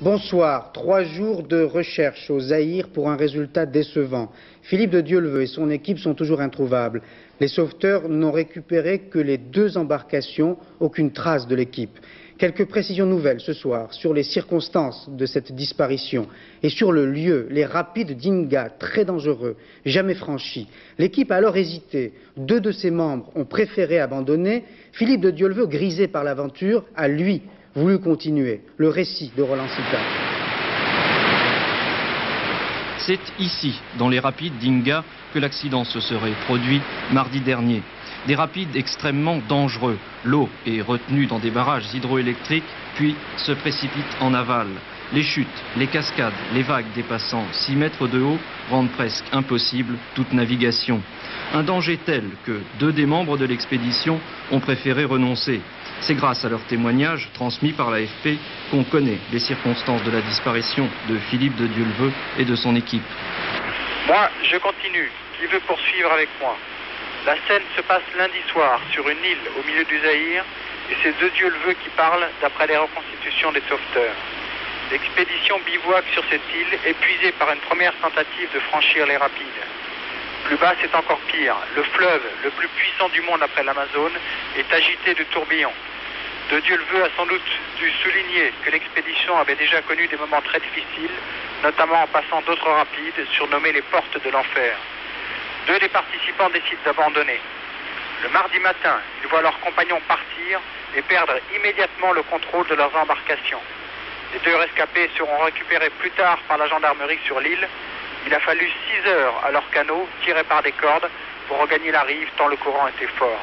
Bonsoir. 3 jours de recherche au Zaïre pour un résultat décevant. Philippe de Dieuleveux et son équipe sont toujours introuvables. Les sauveteurs n'ont récupéré que les 2 embarcations, aucune trace de l'équipe. Quelques précisions nouvelles ce soir sur les circonstances de cette disparition et sur le lieu, les rapides d'Inga, très dangereux, jamais franchis. L'équipe a alors hésité. 2 de ses membres ont préféré abandonner. Philippe de Dieuleveux, grisé par l'aventure, a lui voulu continuer. Le récit de Roland Sita. C'est ici, dans les rapides d'Inga, que l'accident se serait produit mardi dernier. Des rapides extrêmement dangereux. L'eau est retenue dans des barrages hydroélectriques, puis se précipite en aval. Les chutes, les cascades, les vagues dépassant 6 mètres de haut rendent presque impossible toute navigation. Un danger tel que 2 des membres de l'expédition ont préféré renoncer. C'est grâce à leurs témoignages transmis par l'AFP qu'on connaît les circonstances de la disparition de Philippe de Dieuleveux et de son équipe. Moi, je continue. Qui veut poursuivre avec moi? La scène se passe lundi soir sur une île au milieu du Zaïre et c'est de Dieuleveux qui parle d'après les reconstitutions des sauveteurs. L'expédition bivouaque sur cette île, épuisée par une première tentative de franchir les rapides. Plus bas, c'est encore pire. Le fleuve, le plus puissant du monde après l'Amazone, est agité de tourbillons. De Dieuleveux a sans doute dû souligner que l'expédition avait déjà connu des moments très difficiles, notamment en passant d'autres rapides surnommés les portes de l'enfer. 2 des participants décident d'abandonner. Le mardi matin, ils voient leurs compagnons partir et perdre immédiatement le contrôle de leurs embarcations. Les 2 rescapés seront récupérés plus tard par la gendarmerie sur l'île. Il a fallu 6 heures à leur canot, tiré par des cordes, pour regagner la rive tant le courant était fort.